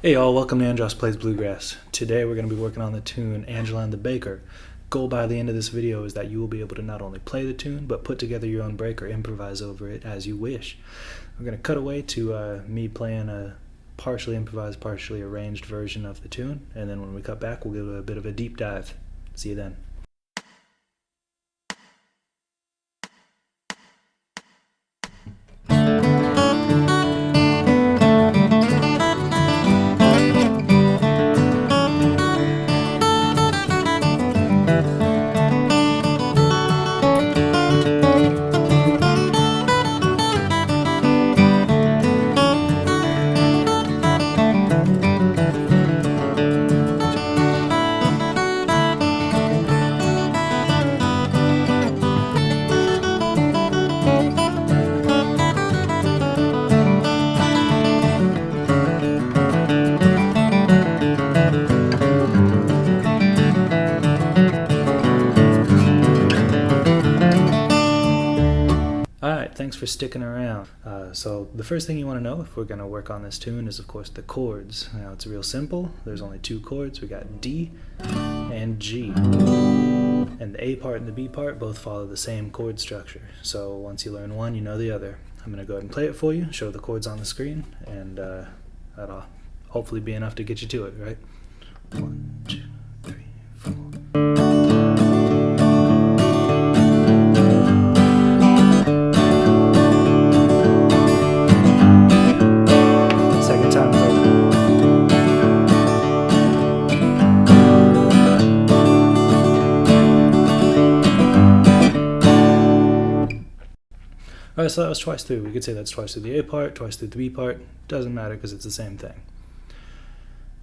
Hey y'all, welcome to Andros Plays Bluegrass. Today we're going to be working on the tune Angeline the Baker. Goal by the end of this video is that you will be able to not only play the tune, but put together your own break or improvise over it as you wish. We're going to cut away to me playing a partially improvised, partially arranged version of the tune, and then when we cut back we'll give it a bit of a deep dive. See you then. Alright, thanks for sticking around. So the first thing you want to know if we're going to work on this tune is of course the chords. Now it's real simple. There's only two chords. We got D and G. And the A part and the B part both follow the same chord structure. So once you learn one, you know the other. I'm going to go ahead and play it for you, show the chords on the screen, and that'll hopefully be enough to get you to it, right? 1, 2, 3, 4. Alright, so that was twice through. We could say that's twice through the A part, twice through the B part. Doesn't matter because it's the same thing.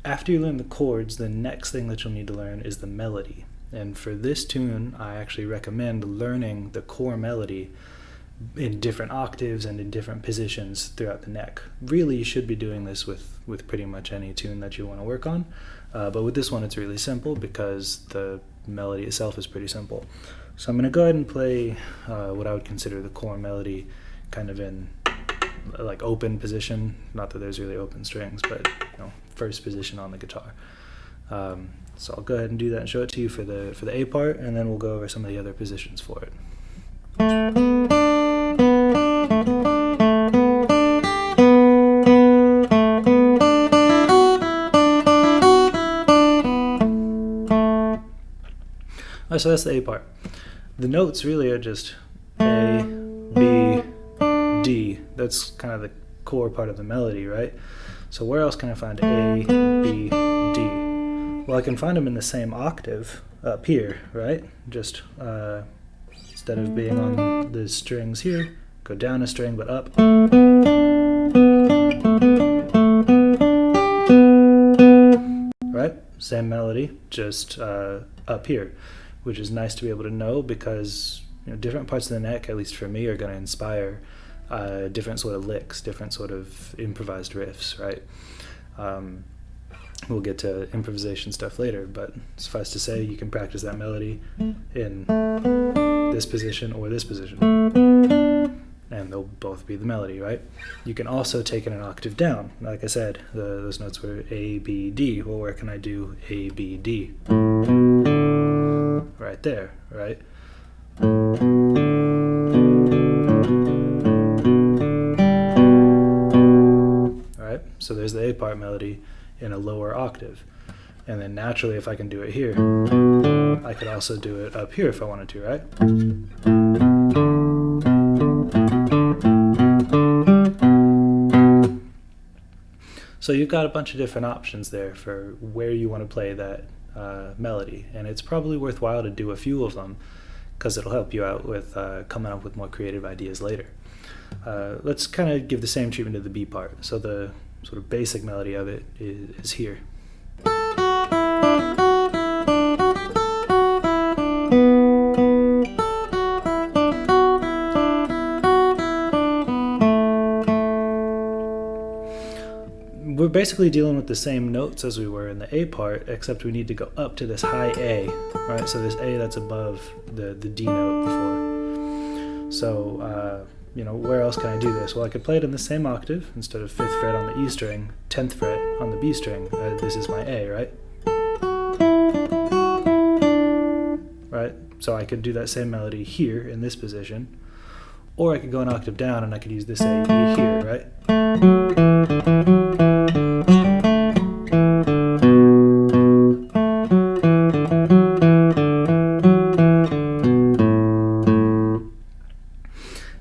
After you learn the chords, the next thing that you'll need to learn is the melody. And for this tune, I actually recommend learning the core melody in different octaves and in different positions throughout the neck. Really, you should be doing this with pretty much any tune that you want to work on. But with this one, it's really simple because the melody itself is pretty simple. So I'm going to go ahead and play what I would consider the core melody kind of in like open position. Not that there's really open strings, but first position on the guitar. So I'll go ahead and do that and show it to you for the A part, and then we'll go over some of the other positions for it. So that's the A part. The notes really are just A, B, D. That's kind of the core part of the melody, right? So where else can I find A, B, D? Well, I can find them in the same octave up here, right? Just instead of being on the strings here, go down a string but up. Right? Same melody, just up here, which is nice to be able to know because different parts of the neck, at least for me, are going to inspire different sort of licks, different sort of improvised riffs, right? We'll get to improvisation stuff later, but suffice to say, you can practice that melody in this position or this position, and they'll both be the melody, right? You can also take it an octave down. Like I said, those notes were A, B, D. Well, where can I do A, B, D? Right there, right? Alright, so there's the A part melody in a lower octave. And then naturally, if I can do it here, I could also do it up here if I wanted to, right? So you've got a bunch of different options there for where you want to play that melody, and it's probably worthwhile to do a few of them because it'll help you out with coming up with more creative ideas later. Let's kind of give the same treatment to the B part. So the sort of basic melody of it is here. We're basically dealing with the same notes as we were in the A part, except we need to go up to this high A, right? So this A that's above the D note before. So where else can I do this? Well, I could play it in the same octave. Instead of 5th fret on the E string, 10th fret on the B string. This is my A, right? Right? So I could do that same melody here in this position. Or I could go an octave down and I could use this A, E here, right?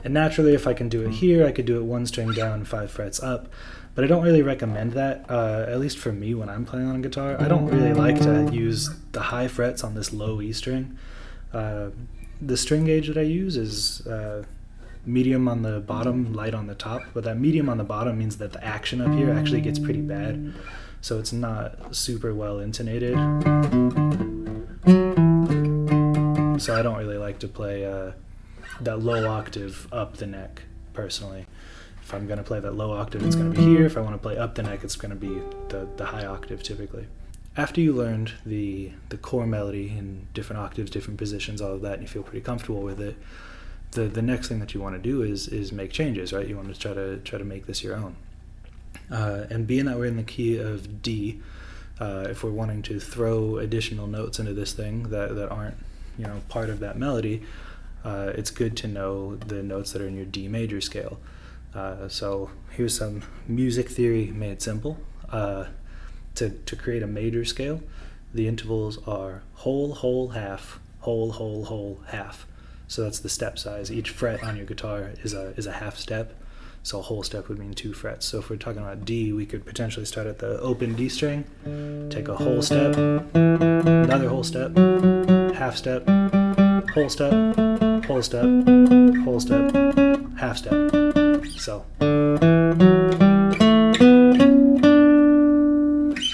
And naturally, if I can do it here, I could do it 1 string down, 5 frets up. But I don't really recommend that, at least for me when I'm playing on a guitar. I don't really like to use the high frets on this low E string. The string gauge that I use is medium on the bottom, light on the top. But that medium on the bottom means that the action up here actually gets pretty bad. So it's not super well intonated. So I don't really like to play that low octave up the neck, personally. If I'm going to play that low octave, it's going to be here. If I want to play up the neck, it's going to be the high octave, typically. After you learned the core melody in different octaves, different positions, all of that, and you feel pretty comfortable with it, the next thing that you want to do is make changes, right? You want to try to make this your own. And being that we're in the key of D, if we're wanting to throw additional notes into this thing that aren't part of that melody, it's good to know the notes that are in your D major scale. So here's some music theory made simple. To create a major scale, the intervals are whole, whole, half, whole, whole, whole, half. So that's the step size. Each fret on your guitar is a half step. So a whole step would mean 2 frets. So if we're talking about D, we could potentially start at the open D string, take a whole step, another whole step, half step, whole step, whole step, whole step, half step. So,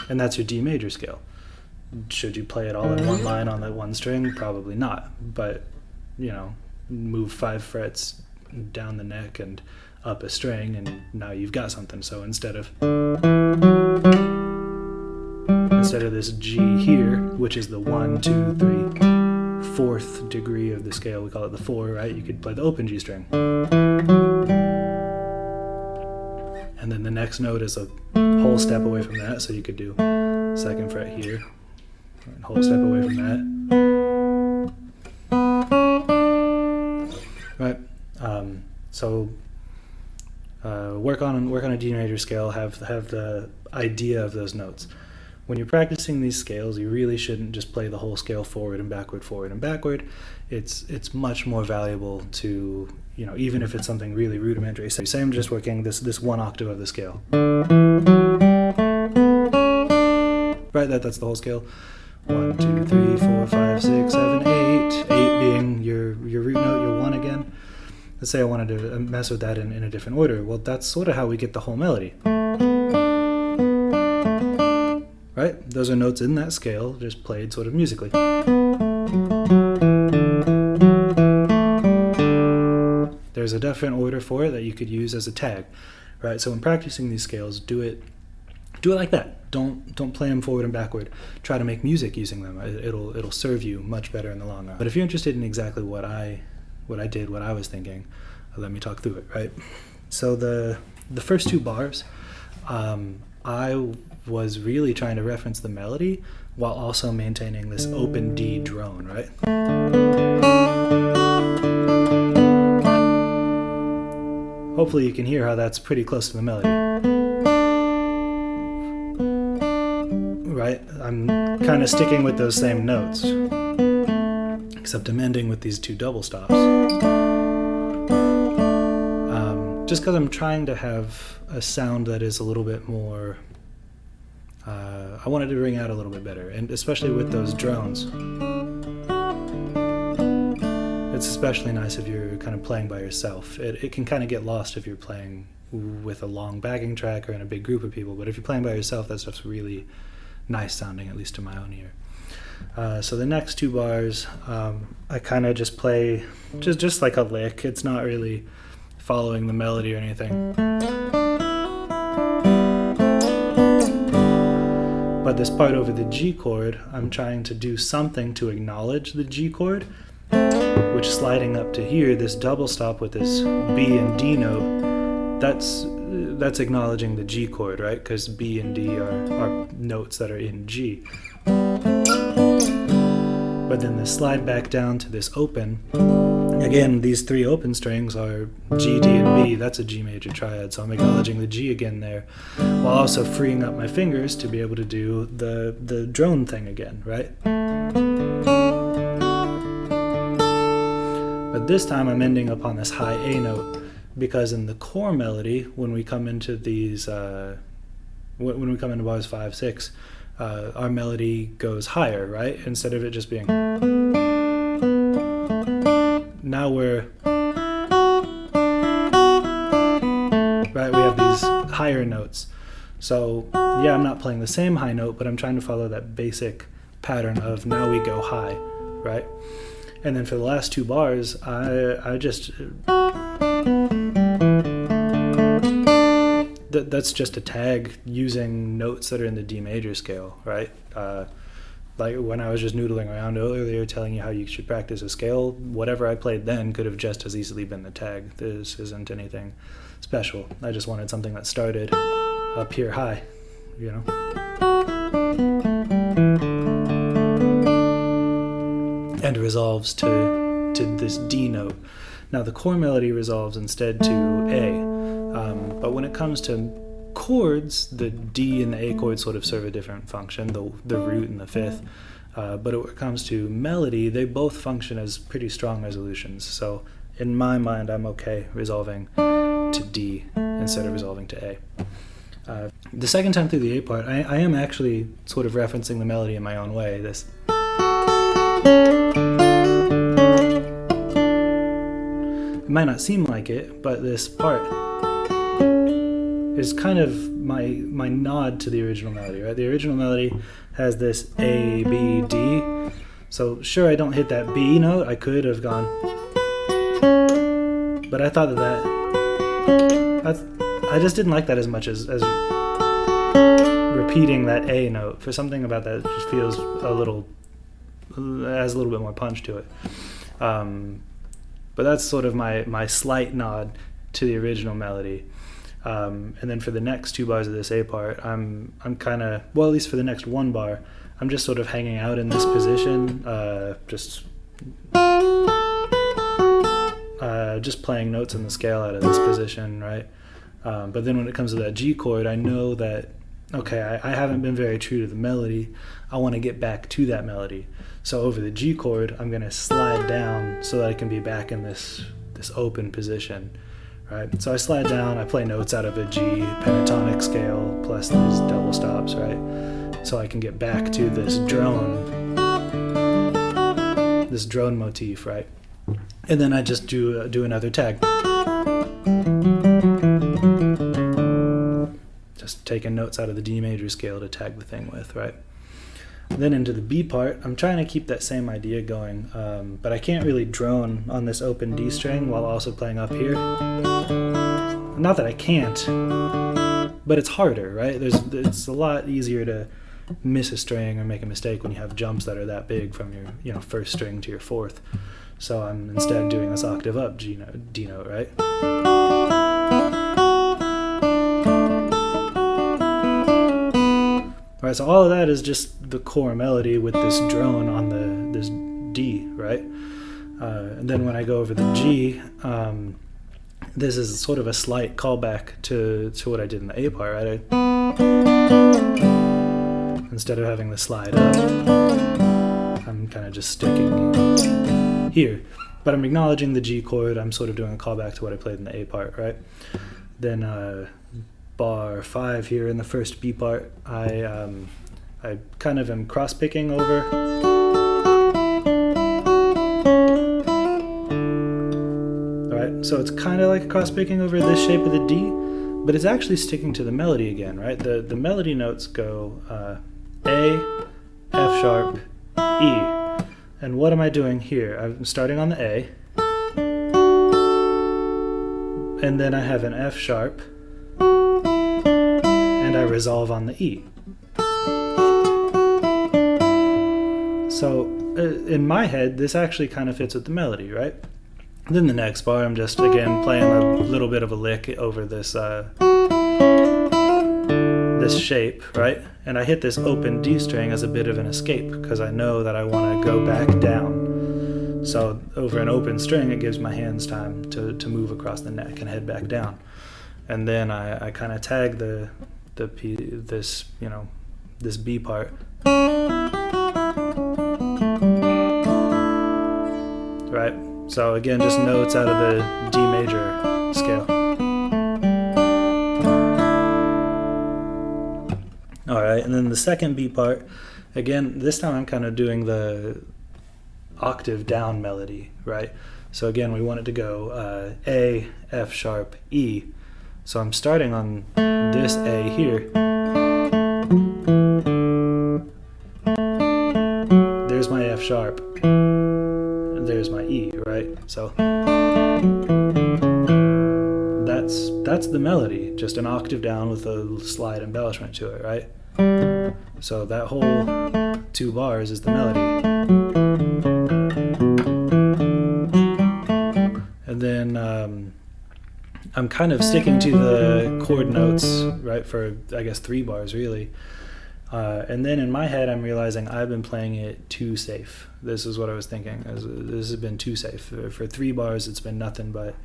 and that's your D major scale. Should you play it all in one line on that one string? Probably not. But, move 5 frets down the neck and up a string, and now you've got something. So instead of this G here, which is the 1, 2, 3, 4th degree of the scale, we call it the 4, right? You could play the open G string. And then the next note is a whole step away from that, so you could do 2nd fret here, and whole step away from that. Right? So work on a D major scale, have the idea of those notes. When you're practicing these scales, you really shouldn't just play the whole scale forward and backward, forward and backward. It's much more valuable to, even if it's something really rudimentary. So say I'm just working this 1 octave of the scale. Right, that's the whole scale. 1, 2, 3, 4, 5, 6, 7, 8. 8 being your root note, your 1 again. Let's say I wanted to mess with that in a different order. Well, that's sort of how we get the whole melody. Right? Those are notes in that scale, just played sort of musically. There's a different order for it that you could use as a tag. Right? So when practicing these scales, do it like that. Don't play them forward and backward. Try to make music using them. It'll serve you much better in the long run. But if you're interested in exactly what I did, what I was thinking, let me talk through it, right? So the first 2 bars, I was really trying to reference the melody while also maintaining this open D drone, right? Hopefully you can hear how that's pretty close to the melody. Right? I'm kind of sticking with those same notes, except I'm ending with these 2 double stops. Just because I'm trying to have a sound that is a little bit more, I wanted to ring out a little bit better, and especially with those drones. It's especially nice if you're kind of playing by yourself. It can kind of get lost if you're playing with a long backing track or in a big group of people, but if you're playing by yourself, that stuff's really nice sounding, at least to my own ear. So the next 2 bars, I kind of just play just like a lick. It's not really following the melody or anything. But this part over the G chord, I'm trying to do something to acknowledge the G chord, which which sliding up to here, this double stop with this B and D note, that's acknowledging the G chord, right? Because B and D are notes that are in G. But then the slide back down to this open, again, these three open strings are G, D, and B. That's a G major triad, so I'm acknowledging the G again there, while also freeing up my fingers to be able to do the drone thing again, right? But this time I'm ending up on this high A note, because in the core melody, when we come into these, when we come into bars 5, 6, our melody goes higher, right? Instead of it just being... Now we're... Right, we have these higher notes. So, yeah, I'm not playing the same high note, but I'm trying to follow that basic pattern of now we go high, right? And then for the last 2 bars, I just... That's just a tag using notes that are in the D major scale, right? Like when I was just noodling around earlier telling you how you should practice a scale, whatever I played then could have just as easily been the tag. This isn't anything special. I just wanted something that started up here high, you know? And resolves to this D note. Now the core melody resolves instead to A. But when it comes to chords, the D and the A chords sort of serve a different function, the root and the fifth. But when it comes to melody, they both function as pretty strong resolutions. So in my mind, I'm okay resolving to D instead of resolving to A. The second time through the A part, I am actually sort of referencing the melody in my own way. This... It might not seem like it, but this part is kind of my nod to the original melody, right? The original melody has this A, B, D. So sure, I don't hit that B note. I could have gone, but I thought I just didn't like that as much as repeating that A note. For something about that, it just feels has a little bit more punch to it. But that's sort of my slight nod to the original melody. And then for the next 2 bars of this A part, I'm kind of, well, at least for the next 1 bar, I'm just sort of hanging out in this position, just playing notes in the scale out of this position, right? But then when it comes to that G chord, I know that, okay, I haven't been very true to the melody. I want to get back to that melody. So over the G chord, I'm going to slide down so that I can be back in this open position. Right? So I slide down, I play notes out of a G pentatonic scale plus these double stops, right? So I can get back to this drone motif, right? And then I just do another tag. Just taking notes out of the D major scale to tag the thing with, right? Then into the B part, I'm trying to keep that same idea going, but I can't really drone on this open D string while also playing up here. Not that I can't, but it's harder, right? It's a lot easier to miss a string or make a mistake when you have jumps that are that big from your first string to your fourth. So I'm instead doing this octave up D note, right? Alright, so all of that is just the core melody with this drone on this D, right? And then when I go over the G, this is sort of a slight callback to what I did in the A part, right? Instead of having the slide up, I'm kind of just sticking here. But I'm acknowledging the G chord, I'm sort of doing a callback to what I played in the A part, right? Then bar 5 here in the first B part, I kind of am cross-picking over. Alright, so it's kind of like cross-picking over this shape of the D, but it's actually sticking to the melody again, right? The melody notes go A, F sharp, E. And what am I doing here? I'm starting on the A, and then I have an F sharp, and I resolve on the E. So in my head, this actually kind of fits with the melody, right? Then the next bar, I'm just, again, playing a little bit of a lick over this this shape, right? And I hit this open D string as a bit of an escape because I know that I want to go back down. So over an open string, it gives my hands time to move across the neck and head back down. And then I kind of tag this B part, right? So again, just notes out of the D major scale. All right, and then the second B part, again, this time I'm kind of doing the octave down melody, right? So again, we want it to go A, F sharp, E. So I'm starting on this A here. There's my F sharp, and there's my E, right? So that's the melody, just an octave down with a slight embellishment to it, right? So that whole 2 bars is the melody. And then I'm kind of sticking to the chord notes, right, for I guess 3 bars really. And then in my head, I'm realizing I've been playing it too safe. This is what I was thinking. This has been too safe. For 3 bars, it's been nothing but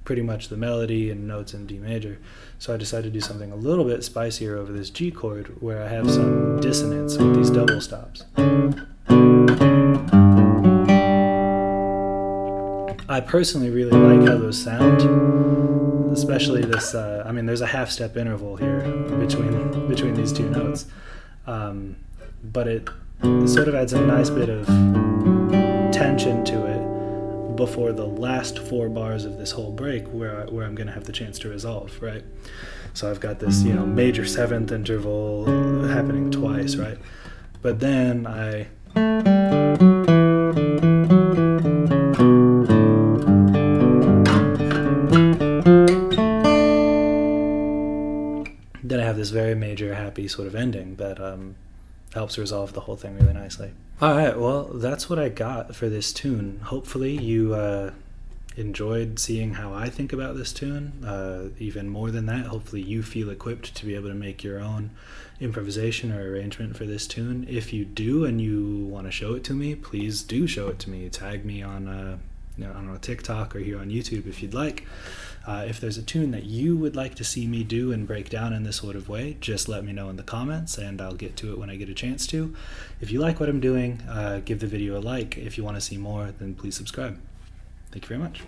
pretty much the melody and notes in D major. So I decided to do something a little bit spicier over this G chord where I have some dissonance with these double stops. I personally really like how those sound, especially this, I mean, there's a half step interval here between these 2 notes, but it sort of adds a nice bit of tension to it before the last 4 bars of this whole break where I'm going to have the chance to resolve, right? So I've got this, major 7th interval happening twice, right? But then I have this very major happy sort of ending that helps resolve the whole thing really nicely. All right, well, that's what I got for this tune. Hopefully you enjoyed seeing how I think about this tune. Even more than that, hopefully you feel equipped to be able to make your own improvisation or arrangement for this tune. If you do and you want to show it to me, please do show it to me. Tag me on TikTok or here on YouTube if you'd like. If there's a tune that you would like to see me do and break down in this sort of way, just let me know in the comments and I'll get to it when I get a chance to. If you like what I'm doing, give the video a like. If you want to see more, then please subscribe. Thank you very much.